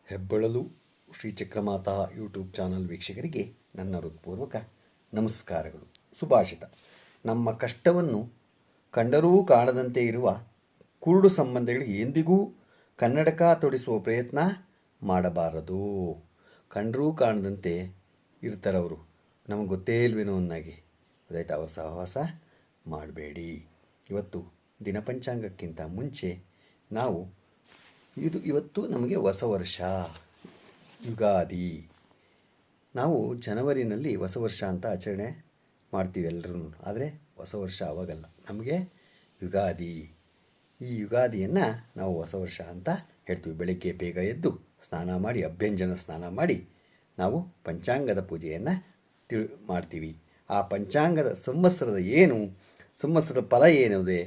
ಹೆಬ್ಬಳಲು ಶ್ರೀಚಕ್ರಮಾತಾ YouTube channel ವೀಕ್ಷಕರಿಗೆ ನನ್ನ ಹೃತ್ಪೂರ್ವಕ ನಮಸ್ಕಾರಗಳು. ಸುಭಾಷಿತ: ನಮ್ಮ ಕಷ್ಟವನ್ನು ಕಂಡರೂ ಕಾಣದಂತೆ ಇರುವ ಕುರುಡು ಸಂಬಂಧಗಳಿಗೆ ಎಂದಿಗೂ ಕನ್ನಡಕ ತೊಡಿಸುವ ಪ್ರಯತ್ನ ಮಾಡಬಾರದು. ಕಂಡರೂ ಕಾಣದಂತೆ ಇರ್ತಾರವರು, ನಮಗೆ ಗೊತ್ತೇ ಇಲ್ವೇನೋ ಅನ್ನಾಗಿ, ಅದಾಯ್ತು, ಅವ್ರ ಸಹವಾಸ ಮಾಡಬೇಡಿ. ಇವತ್ತು ದಿನಪಂಚಾಂಗಕ್ಕಿಂತ ಮುಂಚೆ ನಾವು ಇವತ್ತು ನಮಗೆ ಹೊಸ ವರ್ಷ, ಯುಗಾದಿ. ನಾವು ಜನವರಿನಲ್ಲಿ ಹೊಸ ವರ್ಷ ಅಂತ ಆಚರಣೆ ಮಾಡ್ತೀವಿ ಎಲ್ಲರೂ, ಆದರೆ ಹೊಸ ವರ್ಷ ಅವಾಗಲ್ಲ, ನಮಗೆ ಯುಗಾದಿ. ಈ ಯುಗಾದಿಯನ್ನು ನಾವು ಹೊಸ ವರ್ಷ ಅಂತ ಹೇಳ್ತೀವಿ. ಬೆಳಗ್ಗೆ ಬೇಗ ಎದ್ದು ಸ್ನಾನ ಮಾಡಿ, ಅಭ್ಯಂಜನ ಸ್ನಾನ ಮಾಡಿ ನಾವು ಪಂಚಾಂಗದ ಪೂಜೆಯನ್ನು ಮಾಡ್ತೀವಿ. ಆ ಪಂಚಾಂಗದ ಸಂವತ್ಸರದ ಏನು, ಸಂವತ್ಸರದ ಫಲ ಏನಿದೆ,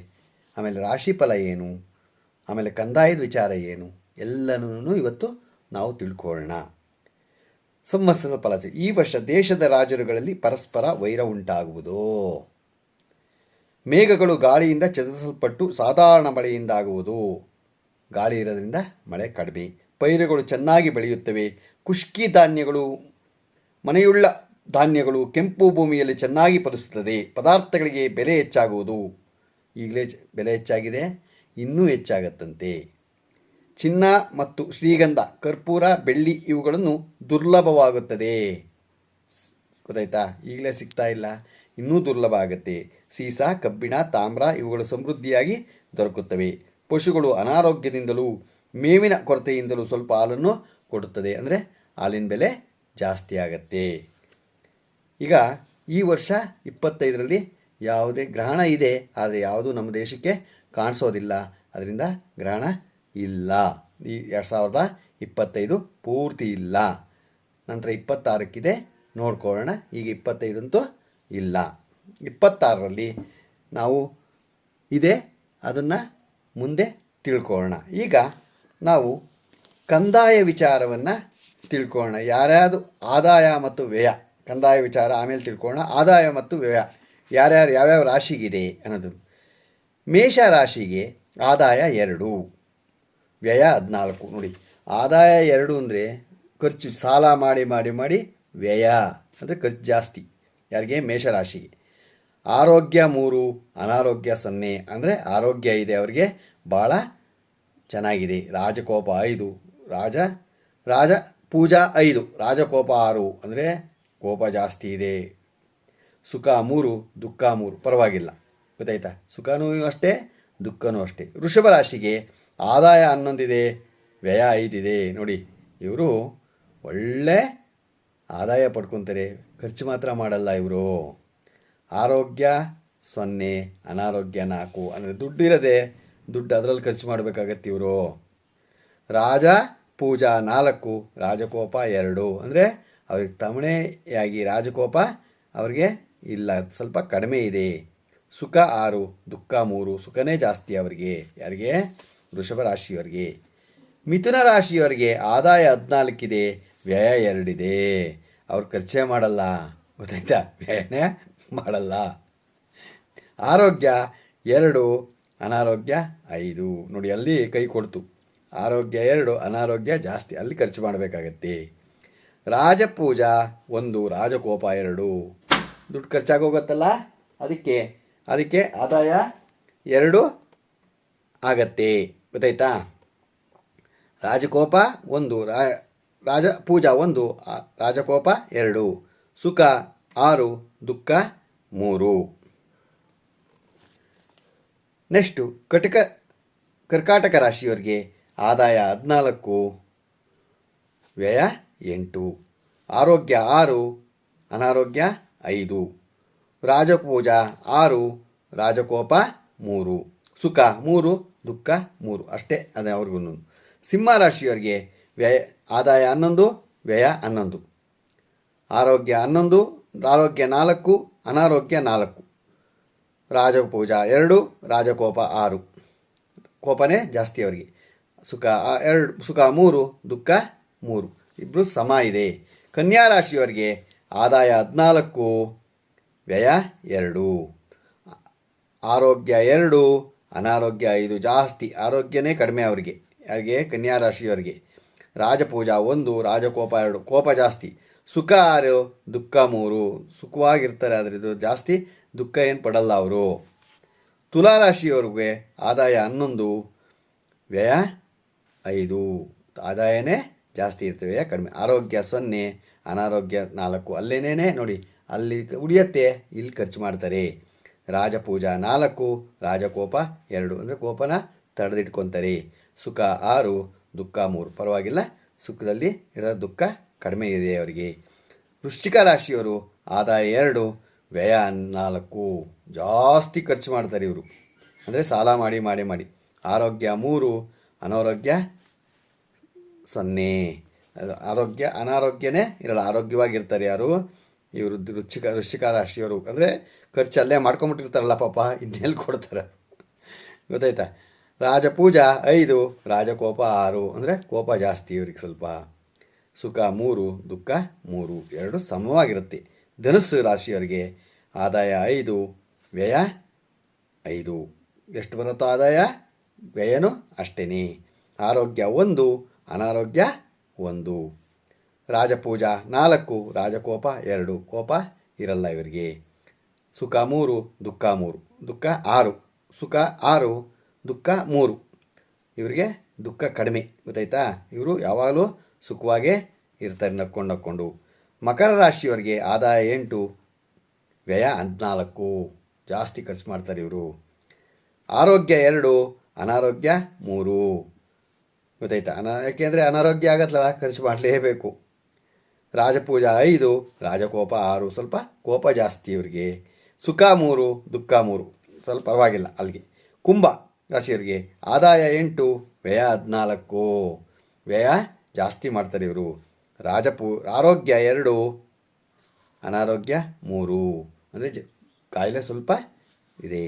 ಆಮೇಲೆ ರಾಶಿ ಫಲ ಏನು, ಆಮೇಲೆ ಕಂದಾಯದ ವಿಚಾರ ಏನು, ಎಲ್ಲನೂ ಇವತ್ತು ನಾವು ತಿಳ್ಕೊಳ್ಳೋಣ. ಸಂವತ್ಸರದ ಫಲ: ಈ ವರ್ಷ ದೇಶದ ರಾಜರುಗಳಲ್ಲಿ ಪರಸ್ಪರ ವೈರ ಉಂಟಾಗುವುದು. ಮೇಘಗಳು ಗಾಳಿಯಿಂದ ಚದುರಿಸಲ್ಪಟ್ಟು ಸಾಧಾರಣ ಮಳೆಯಿಂದಾಗುವುದು. ಗಾಳಿ ಇರೋದ್ರಿಂದ ಮಳೆ ಕಡಿಮೆ. ಪೈರುಗಳು ಚೆನ್ನಾಗಿ ಬೆಳೆಯುತ್ತವೆ. ಖುಷ್ಕಿ ಧಾನ್ಯಗಳು, ಮನೆಯುಳ್ಳ ಧಾನ್ಯಗಳು ಕೆಂಪು ಭೂಮಿಯಲ್ಲಿ ಚೆನ್ನಾಗಿ ಫಲಿಸುತ್ತದೆ. ಪದಾರ್ಥಗಳಿಗೆ ಬೆಲೆ ಹೆಚ್ಚಾಗುವುದು. ಈಗಲೇ ಬೆಲೆ ಹೆಚ್ಚಾಗಿದೆ, ಇನ್ನೂ ಹೆಚ್ಚಾಗತ್ತಂತೆ. ಚಿನ್ನ ಮತ್ತು ಶ್ರೀಗಂಧ, ಕರ್ಪೂರ, ಬೆಳ್ಳಿ ಇವುಗಳನ್ನು ದುರ್ಲಭವಾಗುತ್ತದೆ. ಗೊತ್ತಾಯ್ತಾ? ಈಗಲೇ ಸಿಗ್ತಾ ಇಲ್ಲ, ಇನ್ನೂ ದುರ್ಲಭ ಆಗುತ್ತೆ. ಸೀಸ, ಕಬ್ಬಿಣ, ತಾಮ್ರ ಇವುಗಳು ಸಮೃದ್ಧಿಯಾಗಿ ದೊರಕುತ್ತವೆ. ಪಶುಗಳು ಅನಾರೋಗ್ಯದಿಂದಲೂ ಮೇವಿನ ಕೊರತೆಯಿಂದಲೂ ಸ್ವಲ್ಪ ಹಾಲನ್ನು ಕೊಡುತ್ತದೆ. ಅಂದರೆ ಹಾಲಿನ ಬೆಲೆ ಜಾಸ್ತಿ ಆಗತ್ತೆ. ಈಗ ಈ ವರ್ಷ 25ರಲ್ಲಿ ಯಾವುದೇ ಗ್ರಹಣ ಇದೆ, ಆದರೆ ಯಾವುದೂ ನಮ್ಮ ದೇಶಕ್ಕೆ ಕಾಣಿಸೋದಿಲ್ಲ. ಅದರಿಂದ ಗ್ರಹಣ ಇಲ್ಲ. ಈ 2025 ಪೂರ್ತಿ ಇಲ್ಲ. ನಂತರ 26ಕ್ಕಿದೆ, ನೋಡ್ಕೊಳ್ಳೋಣ. ಈಗ 25 ಅಂತೂ ಇಲ್ಲ. 26ರಲ್ಲಿ ನಾವು ಇದೆ, ಅದನ್ನು ಮುಂದೆ ತಿಳ್ಕೊಳ್ಳೋಣ. ಈಗ ನಾವು ಕಂದಾಯ ವಿಚಾರವನ್ನು ತಿಳ್ಕೊಳ್ಳೋಣ. ಯಾರ್ಯಾವುದು ಆದಾಯ ಮತ್ತು ವ್ಯಯ, ಕಂದಾಯ ವಿಚಾರ ಆಮೇಲೆ ತಿಳ್ಕೊಳ್ಳೋಣ. ಆದಾಯ ಮತ್ತು ವ್ಯಯ ಯಾವ್ಯಾವ ರಾಶಿಗಿದೆ ಅನ್ನೋದು. ಮೇಷ ರಾಶಿಗೆ ಆದಾಯ 2, ವ್ಯಯ 14. ನೋಡಿ, ಆದಾಯ 2 ಅಂದರೆ ಖರ್ಚು, ಸಾಲ ಮಾಡಿ ಮಾಡಿ ಮಾಡಿ ವ್ಯಯ ಅಂದರೆ ಖರ್ಚು ಜಾಸ್ತಿ. ಯಾರಿಗೆ? ಮೇಷರಾಶಿಗೆ. ಆರೋಗ್ಯ 3, ಅನಾರೋಗ್ಯ 0. ಅಂದರೆ ಆರೋಗ್ಯ ಇದೆ ಅವರಿಗೆ, ಭಾಳ ಚೆನ್ನಾಗಿದೆ. ರಾಜಕೋಪ 5, ರಾಜ ಪೂಜಾ 5, ರಾಜಕೋಪ 6. ಅಂದರೆ ಕೋಪ ಜಾಸ್ತಿ ಇದೆ. ಸುಖ 3, ದುಃಖ 3. ಪರವಾಗಿಲ್ಲ, ಗೊತ್ತಾಯ್ತಾ? ಸುಖನೂ ಅಷ್ಟೇ, ದುಃಖನೂ ಅಷ್ಟೇ. ವೃಷಭ ರಾಶಿಗೆ ಆದಾಯ 11 ಇದೆ, ವ್ಯಯ 5 ಇದೆ. ನೋಡಿ, ಇವರು ಒಳ್ಳೆ ಆದಾಯ ಪಡ್ಕೊತಾರೆ, ಖರ್ಚು ಮಾತ್ರ ಮಾಡಲ್ಲ ಇವರು. ಆರೋಗ್ಯ 0, ಅನಾರೋಗ್ಯ 4. ಅಂದರೆ ದುಡ್ಡಿರದೆ ದುಡ್ಡು ಅದರಲ್ಲಿ ಖರ್ಚು ಮಾಡಬೇಕಾಗತ್ತೆ ಇವರು. ರಾಜ ಪೂಜಾ 4, ರಾಜಕೋಪ 2. ಅಂದರೆ ಅವ್ರಿಗೆ ತಮಣೆಯಾಗಿ ರಾಜಕೋಪ ಅವ್ರಿಗೆ ಇಲ್ಲ, ಸ್ವಲ್ಪ ಕಡಿಮೆ ಇದೆ. ಸುಖ 6, ದುಃಖ 3. ಸುಖನೇ ಜಾಸ್ತಿ ಅವರಿಗೆ. ಯಾರಿಗೆ? ವೃಷಭ ರಾಶಿಯವರಿಗೆ. ಮಿಥುನ ರಾಶಿಯವರಿಗೆ ಆದಾಯ 14 ಇದೆ, ವ್ಯಯ 2 ಇದೆ. ಅವ್ರು ಖರ್ಚೇ ಮಾಡಲ್ಲ, ಗೊತ್ತಾಯ್ತಾ? ವ್ಯಯನೇ ಮಾಡಲ್ಲ. ಆರೋಗ್ಯ 2, ಅನಾರೋಗ್ಯ 5. ನೋಡಿ, ಅಲ್ಲಿ ಕೈ ಕೊಡ್ತು. ಆರೋಗ್ಯ 2, ಅನಾರೋಗ್ಯ ಜಾಸ್ತಿ, ಅಲ್ಲಿ ಖರ್ಚು ಮಾಡಬೇಕಾಗತ್ತೆ. ರಾಜಪೂಜಾ 1, ರಾಜಕೋಪ 2. ದುಡ್ಡು ಖರ್ಚಾಗೋಗುತ್ತಲ್ಲ, ಅದಕ್ಕೆ ಆದಾಯ 2 ಆಗತ್ತೆ, ಗೊತ್ತಾಯ್ತಾ? ರಾಜಕೋಪ 1, ರಾಜಪೂಜಾ 1, ರಾಜಕೋಪ 2. ಸುಖ 6, ದುಃಖ 3. ನೆಕ್ಸ್ಟು ಕರ್ಕಾಟಕ ರಾಶಿಯವರಿಗೆ ಆದಾಯ 14, ವ್ಯಯ 8. ಆರೋಗ್ಯ 6, ಅನಾರೋಗ್ಯ 5. ರಾಜಪೂಜಾ 6, ರಾಜಕೋಪ 3. ಸುಖ 3, ದುಃಖ 3. ಅಷ್ಟೇ, ಅದೇ ಅವ್ರಿಗೂ. ಸಿಂಹ ರಾಶಿಯವರಿಗೆ ಆದಾಯ 11, ವ್ಯಯ 11. ಆರೋಗ್ಯ 11, ಆರೋಗ್ಯ 4, ಅನಾರೋಗ್ಯ 4. ರಾಜಪೂಜಾ 2, ರಾಜಕೋಪ 6. ಕೋಪನೇ ಜಾಸ್ತಿ ಅವರಿಗೆ. ಸುಖ 3, ದುಃಖ 3. ಇಬ್ಬರು ಸಮ ಇದೆ. ಕನ್ಯಾ ರಾಶಿಯವರಿಗೆ ಆದಾಯ 14, ವ್ಯಯ 2. ಆರೋಗ್ಯ 2, ಅನಾರೋಗ್ಯ 5. ಜಾಸ್ತಿ, ಆರೋಗ್ಯನೇ ಕಡಿಮೆ ಅವರಿಗೆ. ಯಾರಿಗೆ? ಕನ್ಯಾ ರಾಶಿಯವರಿಗೆ. ರಾಜಪೂಜಾ 1, ರಾಜಕೋಪ 2, ಕೋಪ ಜಾಸ್ತಿ. ಸುಖ 6, ದುಃಖ 3, ಸುಖವಾಗಿರ್ತಾರೆ ಆದರೆ ಇದು ಜಾಸ್ತಿ ದುಃಖ ಏನು ಪಡಲ್ಲ ಅವರು. ತುಲಾರಾಶಿಯವರಿಗೆ ಆದಾಯ 11, ವ್ಯಯ 5. ಆದಾಯನೇ ಜಾಸ್ತಿ ಇರ್ತವೆ, ವ್ಯಯ ಕಡಿಮೆ. ಆರೋಗ್ಯ 0, ಅನಾರೋಗ್ಯ 4. ಅಲ್ಲೇನೇ ನೋಡಿ, ಅಲ್ಲಿ ಉಳಿಯತ್ತೆ, ಇಲ್ಲಿ ಖರ್ಚು ಮಾಡ್ತಾರೆ. ರಾಜಪೂಜಾ 4, ರಾಜಕೋಪ 2, ಅಂದರೆ ಕೋಪನ ತಡೆದಿಟ್ಕೊತಾರೆ. ಸುಖ 6, ದುಃಖ 3. ಪರವಾಗಿಲ್ಲ, ಸುಖದಲ್ಲಿ ಇರೋ ದುಃಖ ಕಡಿಮೆ ಇದೆ ಅವರಿಗೆ. ವೃಶ್ಚಿಕ ರಾಶಿಯವರು ಆದಾಯ 2, ವ್ಯಯ 4. ಜಾಸ್ತಿ ಖರ್ಚು ಮಾಡ್ತಾರೆ ಇವರು, ಅಂದರೆ ಸಾಲ ಮಾಡಿ ಮಾಡಿ ಮಾಡಿ. ಆರೋಗ್ಯ 3, ಅನಾರೋಗ್ಯ 0. ಅನಾರೋಗ್ಯನೇ ಇರಲ್ಲ, ಆರೋಗ್ಯವಾಗಿರ್ತಾರೆ ಯಾರು ಇವರು ವೃಶ್ಚಿಕ ರಾಶಿಯವರು. ಅಂದರೆ ಖರ್ಚು ಅಲ್ಲೇ ಮಾಡ್ಕೊಂಬಿಟ್ಟಿರ್ತಾರಲ್ಲ ಪಾಪ, ಇನ್ನೆಲ್ಲಿ ಕೊಡ್ತಾರೆ, ಗೊತ್ತಾಯ್ತಾ. ರಾಜಪೂಜಾ 5, ರಾಜಕೋಪ 6, ಅಂದರೆ ಕೋಪ ಜಾಸ್ತಿ ಇವ್ರಿಗೆ ಸ್ವಲ್ಪ. ಸುಖ 3, ದುಃಖ 3, ಎರಡು ಸಮವಾಗಿರುತ್ತೆ. ಧನುಸ್ಸು ರಾಶಿಯವರಿಗೆ ಆದಾಯ 5, ವ್ಯಯ 5. ಎಷ್ಟು ಬರುತ್ತೋ ಆದಾಯ, ವ್ಯಯನೂ ಅಷ್ಟೇ. ಆರೋಗ್ಯ 1, ಅನಾರೋಗ್ಯ 1. ರಾಜಪೂಜಾ 4, ರಾಜಕೋಪ 2, ಕೋಪ ಇರಲ್ಲ ಇವರಿಗೆ. ಸುಖ 3, ದುಃಖ 3, ದುಃಖ 6. ಸುಖ 6, ದುಃಖ 3. ಇವರಿಗೆ ದುಃಖ ಕಡಿಮೆ, ಗೊತ್ತಾಯ್ತಾ. ಇವರು ಯಾವಾಗಲೂ ಸುಖವಾಗೇ ಇರ್ತಾರೆ, ನಕ್ಕೊಂಡು. ಮಕರ ರಾಶಿಯವರಿಗೆ ಆದಾಯ 8, ವ್ಯಯ 14. ಜಾಸ್ತಿ ಖರ್ಚು ಮಾಡ್ತಾರೆ ಇವರು. ಆರೋಗ್ಯ 2, ಅನಾರೋಗ್ಯ 3. ಗೊತ್ತಾಯ್ತಾ. ಯಾಕೆಂದರೆ ಅನಾರೋಗ್ಯ ಆಗತ್ತಲ್ಲ, ಖರ್ಚು ಮಾಡಲೇಬೇಕು. ರಾಜಪೂಜಾ 5, ರಾಜಕೋಪ 6. ಸ್ವಲ್ಪ ಕೋಪ ಜಾಸ್ತಿ ಇವರಿಗೆ. ಸುಖ 3, ದುಃಖ 3. ಸ್ವಲ್ಪ ಪರವಾಗಿಲ್ಲ ಅಲ್ಲಿಗೆ. ಕುಂಭ ರಾಶಿಯವರಿಗೆ ಆದಾಯ 8, ವ್ಯಯ 14. ವ್ಯಯ ಜಾಸ್ತಿ ಮಾಡ್ತಾರೆ ಇವರು. ಆರೋಗ್ಯ 2, ಅನಾರೋಗ್ಯ 3. ಅಂದರೆ ಕಾಯಿಲೆ ಸ್ವಲ್ಪ ಇದೆ.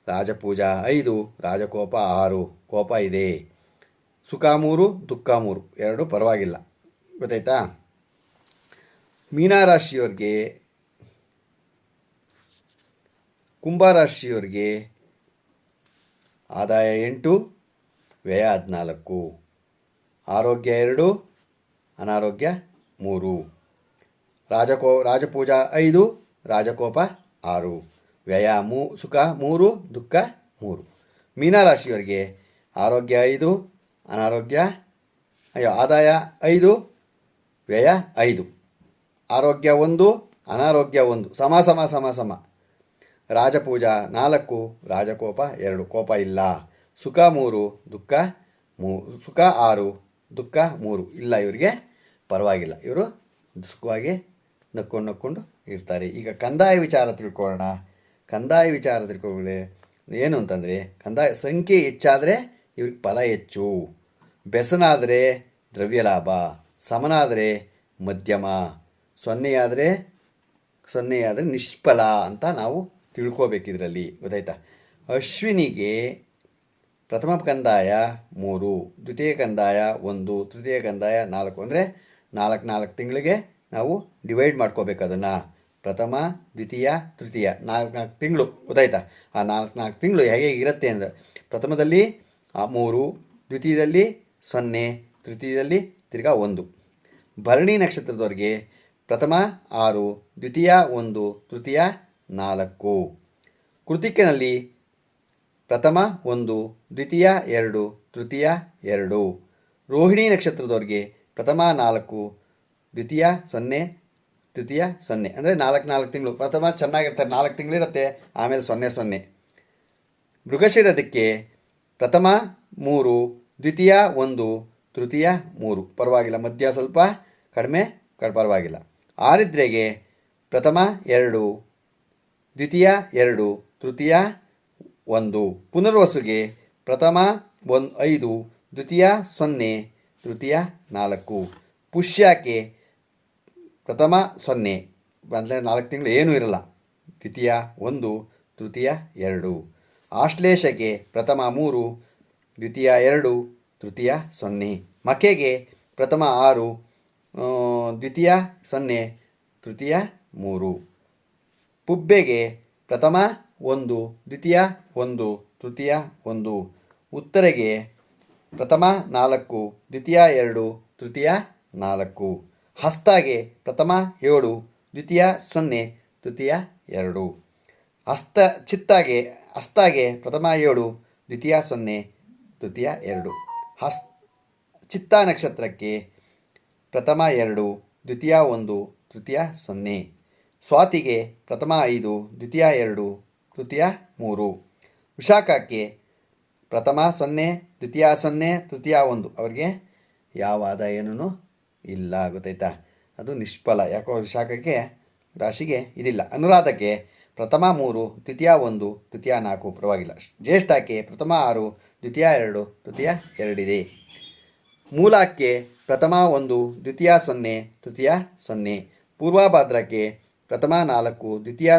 ರಾಜಪೂಜಾ 5, ರಾಜಕೋಪ 6. ಕೋಪ ಇದೆ. ಸುಖ 3, ದುಃಖ 3. ಎರಡು ಪರವಾಗಿಲ್ಲ, ಗೊತ್ತಾಯ್ತಾ. ಮೀನರಾಶಿಯವ್ರಿಗೆ ಕುಂಭರಾಶಿಯವರಿಗೆ ಆದಾಯ 8, ವ್ಯಯ 14. ಆರೋಗ್ಯ 2, ಅನಾರೋಗ್ಯ 3. ರಾಜಪೂಜಾ 5, ರಾಜಕೋಪ 6. ವ್ಯಯ ಸುಖ 3, ದುಃಖ 3. ಮೀನರಾಶಿಯವರಿಗೆ ಆರೋಗ್ಯ 5, ಆದಾಯ 5, ವ್ಯಯ 5. ಆರೋಗ್ಯ 1, ಅನಾರೋಗ್ಯ 1. ಸಮ. ರಾಜಪೂಜಾ 4, ರಾಜಕೋಪ 2. ಕೋಪ ಇಲ್ಲ. ಸುಖ 3, ದುಃಖ 3. ಸುಖ 6, ದುಃಖ 3. ಇಲ್ಲ, ಇವರಿಗೆ ಪರವಾಗಿಲ್ಲ, ಇವರು ಸುಖವಾಗಿ ನಕ್ಕೊಂಡು ಇರ್ತಾರೆ. ಈಗ ಕಂದಾಯ ವಿಚಾರ ತಿಳ್ಕೊಳ್ಳೋಣ. ಕಂದಾಯ ವಿಚಾರ ತಿಳ್ಕೊಳ್ಳಿ ಏನು ಅಂತಂದರೆ, ಕಂದಾಯ ಸಂಖ್ಯೆ ಹೆಚ್ಚಾದರೆ ಇವ್ರಿಗೆ ಫಲ ಹೆಚ್ಚು, ಬೆಸನಾದರೆ ದ್ರವ್ಯ ಲಾಭ, ಸಮನಾದರೆ ಮಧ್ಯಮ, ಸೊನ್ನೆಯಾದರೆ ನಿಷ್ಫಲ ಅಂತ ನಾವು ತಿಳ್ಕೋಬೇಕಿದ್ರಲ್ಲಿ, ಗೊತ್ತಾಯ್ತಾ. ಅಶ್ವಿನಿಗೆ ಪ್ರಥಮ ಕಂದಾಯ 3, ದ್ವಿತೀಯ ಕಂದಾಯ 1, ತೃತೀಯ ಕಂದಾಯ 4. ಅಂದರೆ 4 ತಿಂಗಳಿಗೆ ನಾವು ಡಿವೈಡ್ ಮಾಡ್ಕೋಬೇಕು ಅದನ್ನು. ಪ್ರಥಮ, ದ್ವಿತೀಯ, ತೃತೀಯ 4 ತಿಂಗಳು, ಗೊತ್ತಾಯ್ತಾ. ಆ 4 ತಿಂಗಳು ಹೇಗೆ ಇರುತ್ತೆ ಅಂದರೆ, ಪ್ರಥಮದಲ್ಲಿ 3, ದ್ವಿತೀಯದಲ್ಲಿ 0, ತೃತೀಯದಲ್ಲಿ ತಿರ್ಗಾ 1. ಭರಣಿ ನಕ್ಷತ್ರದವರಿಗೆ ಪ್ರಥಮ 6, ದ್ವಿತೀಯ 1, ತೃತೀಯ 4. ಕೃತಿಕೆನಲ್ಲಿ ಪ್ರಥಮ 1, ದ್ವಿತೀಯ 2, ತೃತೀಯ 2. ರೋಹಿಣಿ ನಕ್ಷತ್ರದವರಿಗೆ ಪ್ರಥಮ 4, ದ್ವಿತೀಯ 0, ತೃತೀಯ 0. ಅಂದರೆ 4 ತಿಂಗಳು. ಪ್ರಥಮ ಚೆನ್ನಾಗಿರ್ತಾರೆ, 4 ತಿಂಗಳಿರುತ್ತೆ, ಆಮೇಲೆ 0. ಮೃಗಶಿರದಕ್ಕೆ ಪ್ರಥಮ 3, ದ್ವಿತೀಯ 1, ತೃತೀಯ 3. ಪರವಾಗಿಲ್ಲ, ಮಧ್ಯ ಸ್ವಲ್ಪ ಕಡಿಮೆ ಪರವಾಗಿಲ್ಲ. ಆರಿದ್ರೆಗೆ ಪ್ರಥಮ 2, ದ್ವಿತೀಯ 2, ತೃತೀಯ 1. ಪುನರ್ವಸುಗೆ ಪ್ರಥಮ 5, ದ್ವಿತೀಯ 0, ತೃತೀಯ 4. ಪುಷ್ಯಕ್ಕೆ ಪ್ರಥಮ 0, ಅಂದರೆ 4 ತಿಂಗಳು ಏನೂ ಇರಲ್ಲ, ದ್ವಿತೀಯ 1, ತೃತೀಯ 2. ಆಶ್ಲೇಷಕ್ಕೆ ಪ್ರಥಮ 3, ದ್ವಿತೀಯ 2, ತೃತೀಯ 0. ಮಕೆಗೆ ಪ್ರಥಮ 6, ದ್ವಿತೀಯ 0, ತೃತೀಯ 3. ಪುಬ್ಬೆಗೆ ಪ್ರಥಮ 1, ದ್ವಿತೀಯ 1, ತೃತೀಯ 1. ಉತ್ತರೆಗೆ ಪ್ರಥಮ 4, ದ್ವಿತೀಯ 2, ತೃತೀಯ 4. ಹಸ್ತಾಗೆ ಪ್ರಥಮ 7, ದ್ವಿತೀಯ 0, ತೃತೀಯ 2. ಹಸ್ತಾಗೆ ಪ್ರಥಮ 7, ದ್ವಿತೀಯ 0, ತೃತೀಯ 2. ಚಿತ್ತಾ ನಕ್ಷತ್ರಕ್ಕೆ ಪ್ರಥಮ 2, ದ್ವಿತೀಯ 1, ತೃತೀಯ 0. ಸ್ವಾತಿಗೆ ಪ್ರಥಮ 5, ದ್ವಿತೀಯ 2, ತೃತೀಯ 3. ವಿಶಾಖಕ್ಕೆ ಪ್ರಥಮ 0, ದ್ವಿತೀಯ 0, ತೃತೀಯ 1. ಅವರಿಗೆ ಯಾವ ಆದಾಯನೂ ಇಲ್ಲ, ಗೊತ್ತಾಯ್ತಾ? ಅದು ನಿಷ್ಫಲ. ಯಾಕೋ ವಿಶಾಖಕ್ಕೆ ರಾಶಿಗೆ ಇದಿಲ್ಲ. ಅನುರಾಧಕ್ಕೆ ಪ್ರಥಮ 3, ದ್ವಿತೀಯ 1, ತೃತೀಯ 4. ಪರವಾಗಿಲ್ಲ. ಜ್ಯೇಷ್ಠಕ್ಕೆ ಪ್ರಥಮ 6, ದ್ವಿತೀಯ 2, ತೃತೀಯ 2 ಇದೆ. ಮೂಲಕ್ಕೆ ಪ್ರಥಮ 1, ದ್ವಿತೀಯ 0, ತೃತೀಯ 0. ಪೂರ್ವಭಾದ್ರಕ್ಕೆ ಪ್ರಥಮ 4, ದ್ವಿತೀಯ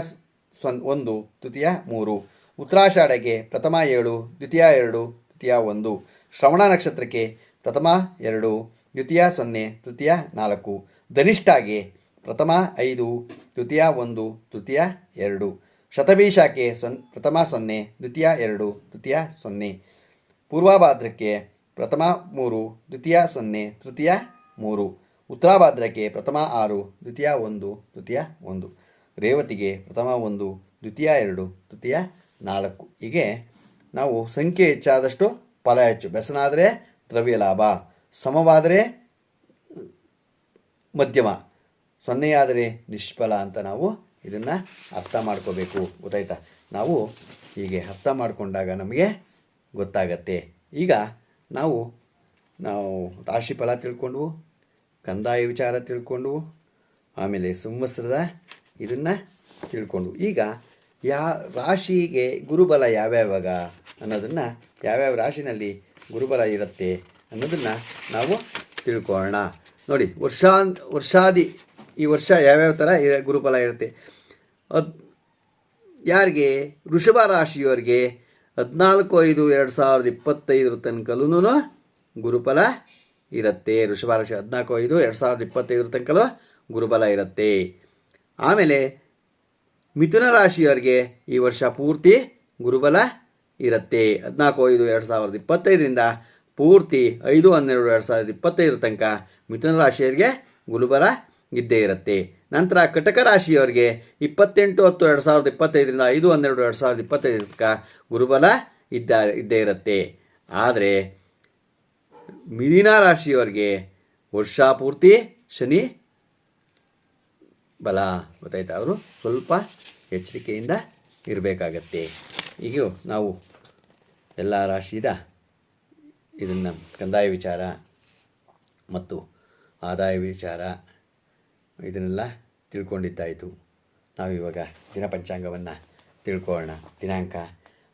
1, ತೃತೀಯ 3. ಉತ್ತರಾಷಾಢಕ್ಕೆ ಪ್ರಥಮ 7, ದ್ವಿತೀಯ 2, ತೃತೀಯ 1. ಶ್ರವಣ ನಕ್ಷತ್ರಕ್ಕೆ ಪ್ರಥಮ 2, ದ್ವಿತೀಯ 0, ತೃತೀಯ 4. ಧನಿಷ್ಠಾಗೆ ಪ್ರಥಮ 5, ತೃತೀಯ 1, ತೃತೀಯ 2. ಶತಭೀಷಕ್ಕೆ ಪ್ರಥಮ 0, ದ್ವಿತೀಯ 2, ತೃತೀಯ 0. ಪೂರ್ವಭಾದ್ರಕ್ಕೆ ಪ್ರಥಮ 3, ದ್ವಿತೀಯ 0, ತೃತೀಯ 3. ಉತ್ತರಾಭಾದ್ರಕ್ಕೆ ಪ್ರಥಮ 6, ದ್ವಿತೀಯ 1, ತೃತೀಯ 1. ರೇವತಿಗೆ ಪ್ರಥಮ 1, ದ್ವಿತೀಯ 2, ತೃತೀಯ 4. ಹೀಗೆ ನಾವು ಸಂಖ್ಯೆ ಹೆಚ್ಚಾದಷ್ಟು ಫಲ ಹೆಚ್ಚು. ಬೆಸನಾದರೆ ದ್ರವ್ಯ ಲಾಭ, ಸಮವಾದರೆ ಮಧ್ಯಮ, 0 ಆದರೆ ನಿಷ್ಫಲ ಅಂತ ನಾವು ಇದನ್ನು ಅರ್ಥ ಮಾಡ್ಕೋಬೇಕು, ಗೊತ್ತಾಯ್ತಾ? ನಾವು ಹೀಗೆ ಅರ್ಥ ಮಾಡಿಕೊಂಡಾಗ ನಮಗೆ ಗೊತ್ತಾಗತ್ತೆ. ಈಗ ನಾವು ರಾಶಿ ಫಲ ತಿಳ್ಕೊಂಡ್ವು, ಕಂದಾಯ ವಿಚಾರ ತಿಳ್ಕೊಂಡ್ವು, ಆಮೇಲೆ ಸಂವತ್ಸರದ ಇದನ್ನು ತಿಳ್ಕೊಂಡ್ವು. ಈಗ ರಾಶಿಗೆ ಗುರುಬಲ ಯಾವ್ಯಾವಾಗ ಅನ್ನೋದನ್ನು, ಯಾವ್ಯಾವ ರಾಶಿನಲ್ಲಿ ಗುರುಬಲ ಇರುತ್ತೆ ಅನ್ನೋದನ್ನು ನಾವು ತಿಳ್ಕೊಳ್ಳೋಣ. ನೋಡಿ, ವರ್ಷಾದಿ ಈ ವರ್ಷ ಯಾವ್ಯಾವ ಥರ ಗುರುಫಲ ಇರುತ್ತೆ. ಯಾರಿಗೆ? ವೃಷಭ ರಾಶಿಯವರಿಗೆ 14/5/2025 ತನಕಲೂ ಗುರುಫಲ ಇರುತ್ತೆ. ವೃಷಭ ರಾಶಿ 14/5/2025 ತನಕಲೂ ಗುರುಬಲ ಇರುತ್ತೆ. ಆಮೇಲೆ ಮಿಥುನ ರಾಶಿಯವರಿಗೆ ಈ ವರ್ಷ ಪೂರ್ತಿ ಗುರುಬಲ ಇರುತ್ತೆ. 14/5/2025 ಪೂರ್ತಿ 5/12/2025 ತನಕ ಮಿಥುನ ರಾಶಿಯವರಿಗೆ ಗುರುಬಲ ಇದ್ದೇ ಇರುತ್ತೆ. ನಂತರ ಕಟಕ ರಾಶಿಯವರಿಗೆ 28/10/2025 5/12/2025 ತನಕ ಗುರುಬಲ ಇದ್ದೇ ಇರುತ್ತೆ. ಆದರೆ ಮಿಥುನ ರಾಶಿಯವರಿಗೆ ವರ್ಷ ಪೂರ್ತಿ ಶನಿ ಬಲ, ಗೊತ್ತಾಯ್ತಾ? ಅವರು ಸ್ವಲ್ಪ ಎಚ್ಚರಿಕೆಯಿಂದ ಇರಬೇಕಾಗತ್ತೆ. ಈಗ ನಾವು ಎಲ್ಲ ರಾಶಿದ ಇದನ್ನು ಕಂದಾಯ ವಿಚಾರ ಮತ್ತು ಆದಾಯ ವಿಚಾರ ಇದನ್ನೆಲ್ಲ ತಿಳ್ಕೊಂಡಿದ್ದಾಯಿತು. ನಾವಿವಾಗ ದಿನ ಪಂಚಾಂಗವನ್ನು ತಿಳ್ಕೊಳ್ಳೋಣ. ದಿನಾಂಕ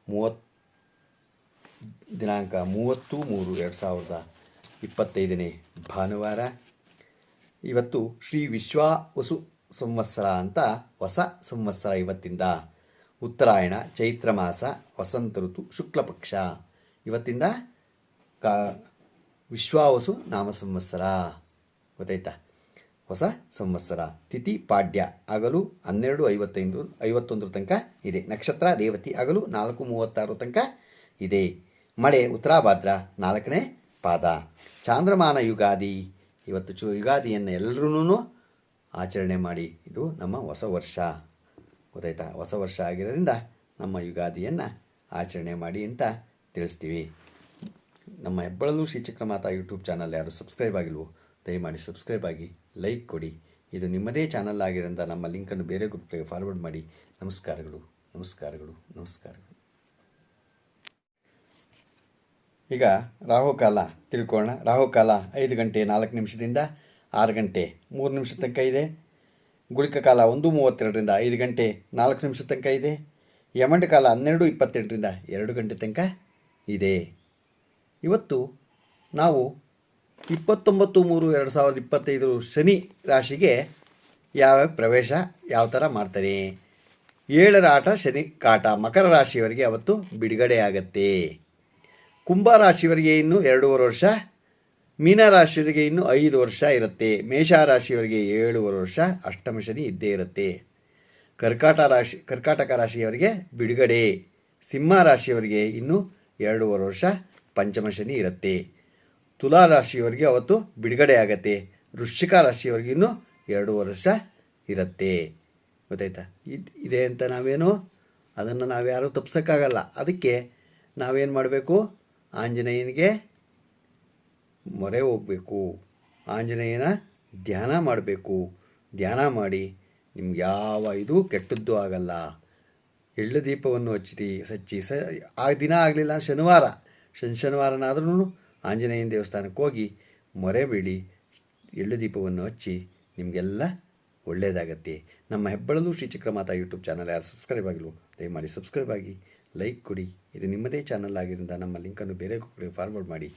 30/3/2025 ಭಾನುವಾರ. ಇವತ್ತು ಶ್ರೀ ವಿಶ್ವಾವಸು ಸಂವತ್ಸರ ಅಂತ ಹೊಸ ಸಂವತ್ಸರ. ಇವತ್ತಿಂದ ಉತ್ತರಾಯಣ, ಚೈತ್ರ ಮಾಸ, ವಸಂತ ಋತು, ಶುಕ್ಲಪಕ್ಷ. ಇವತ್ತಿಂದ ವಿಶ್ವಾವಸು ನಾಮ ಸಂವತ್ಸರ, ಗೊತ್ತಾಯ್ತಾ? ಹೊಸ ಸಂವತ್ಸರ. ತಿಥಿ ಪಾಡ್ಯ, ಹಗಲು 12:51 ತನಕ ಇದೆ. ನಕ್ಷತ್ರ ರೇವತಿ, ಹಗಲು 4:36 ತನಕ ಇದೆ. ಮಳೆ ಉತ್ತರಾಭಾದ್ರ 4ನೇ ಪಾದ. ಚಾಂದ್ರಮಾನ ಯುಗಾದಿ. ಇವತ್ತು ಯುಗಾದಿಯನ್ನು ಎಲ್ಲರೂ ಆಚರಣೆ ಮಾಡಿ. ಇದು ನಮ್ಮ ಹೊಸ ವರ್ಷ, ಗೊತ್ತಾಯ್ತಾ? ಹೊಸ ವರ್ಷ ಆಗಿರೋದ್ರಿಂದ ನಮ್ಮ ಯುಗಾದಿಯನ್ನು ಆಚರಣೆ ಮಾಡಿ ಅಂತ ತಿಳಿಸ್ತೀವಿ. ನಮ್ಮ ಹೆಬ್ಬಳಲು ಶ್ರೀ ಚಕ್ರಮಾತಾ ಯೂಟ್ಯೂಬ್ ಚಾನಲ್ ಯಾರು ಸಬ್ಸ್ಕ್ರೈಬ್ ಆಗಿಲ್ವೋ ದಯಮಾಡಿ ಸಬ್ಸ್ಕ್ರೈಬ್ ಆಗಿ, ಲೈಕ್ ಕೊಡಿ. ಇದು ನಿಮ್ಮದೇ ಚಾನಲ್ ಆಗಿರೋಂಥ ನಮ್ಮ ಲಿಂಕನ್ನು ಬೇರೆ ಗ್ರೂಪ್ಗೆ ಫಾರ್ವರ್ಡ್ ಮಾಡಿ. ನಮಸ್ಕಾರಗಳು, ನಮಸ್ಕಾರಗಳು, ನಮಸ್ಕಾರಗಳು. ಈಗ ರಾಹುಕಾಲ ತಿಳ್ಕೊಳ್ಳೋಣ. ರಾಹುಕಾಲ 5:04 6 ಗಂಟೆ 3 ತನಕ ಇದೆ. ಗುಳಿಕ ಕಾಲ 1:32 5:04 ತನಕ ಇದೆ. ಯಮಂಡ ಕಾಲ 12:28 2 ಗಂಟೆ ತನಕ ಇದೆ. ಇವತ್ತು ನಾವು 29/3/2025 ಶನಿ ರಾಶಿಗೆ ಯಾವ ಪ್ರವೇಶ ಯಾವ ಥರ ಮಾಡ್ತಾರೆ. 7ರ ಆಟ ಶನಿ ಕಾಟ. ಮಕರ ರಾಶಿಯವರಿಗೆ ಅವತ್ತು ಬಿಡುಗಡೆ ಆಗತ್ತೆ. ಕುಂಭ ರಾಶಿಯವರಿಗೆ ಇನ್ನೂ 2.5 ವರ್ಷ. ಮೀನ ರಾಶಿಯವರಿಗೆ ಇನ್ನೂ 5 ವರ್ಷ ಇರುತ್ತೆ. ಮೇಷ ರಾಶಿಯವರಿಗೆ 7.5 ವರ್ಷ ಅಷ್ಟಮ ಶನಿ ಇದ್ದೇ ಇರುತ್ತೆ. ಕರ್ಕಾಟಕ ರಾಶಿಯವರಿಗೆ ಬಿಡುಗಡೆ. ಸಿಂಹ ರಾಶಿಯವರಿಗೆ ಇನ್ನೂ 2.5 ವರ್ಷ ಪಂಚಮ ಶನಿ ಇರುತ್ತೆ. ತುಲಾ ರಾಶಿಯವರಿಗೆ ಅವತ್ತು ಬಿಡುಗಡೆ ಆಗತ್ತೆ. ವೃಶ್ಚಿಕ ರಾಶಿಯವರಿಗೆ ಇನ್ನೂ 2 ವರ್ಷ ಇರುತ್ತೆ. ಗೊತ್ತಾಯ್ತಾ? ಇದೆ ಅಂತ ಅದನ್ನು ನಾವ್ಯಾರೂ ತಪ್ಪಿಸೋಕ್ಕಾಗಲ್ಲ. ಅದಕ್ಕೆ ನಾವೇನು ಮಾಡಬೇಕು? ಆಂಜನೇಯನಿಗೆ ಮೊರೆ ಹೋಗಬೇಕು, ಆಂಜನೇಯನ ಧ್ಯಾನ ಮಾಡಬೇಕು. ಧ್ಯಾನ ಮಾಡಿ ನಿಮ್ಗೆ ಯಾವ ಇದು ಕೆಟ್ಟದ್ದು ಆಗಲ್ಲ. ಎಳ್ಳು ದೀಪವನ್ನು ಹಚ್ಚಿ ಆ ದಿನ ಆಗಲಿಲ್ಲ ಶನಿವಾರನಾದ್ರೂ ಆಂಜನೇಯನ ದೇವಸ್ಥಾನಕ್ಕೆ ಹೋಗಿ ಮೊರೆ ಬೀಳಿ ಎಳ್ಳು ದೀಪವನ್ನು ಹಚ್ಚಿ ನಿಮಗೆಲ್ಲ ಒಳ್ಳೆಯದಾಗತ್ತೆ. ನಮ್ಮ ಹೆಬ್ಬಳಲು ಶ್ರೀಚಕ್ರಮಾತಾ ಯೂಟ್ಯೂಬ್ ಚಾನಲ್ ಯಾರು ಸಬ್ಸ್ಕ್ರೈಬ್ ಆಗಿಲ್ವೋ ದಯಮಾಡಿ ಸಬ್ಸ್ಕ್ರೈಬ್ ಆಗಿ, ಲೈಕ್ ಕೊಡಿ. ಇದು ನಿಮ್ಮದೇ ಚಾನಲ್ ಆಗಿದ್ದರಿಂದ ನಮ್ಮ ಲಿಂಕನ್ನು ಬೇರೆಗೂ ಫಾರ್ವರ್ಡ್ ಮಾಡಿ.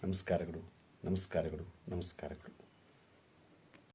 ನಮಸ್ಕಾರಗಳು.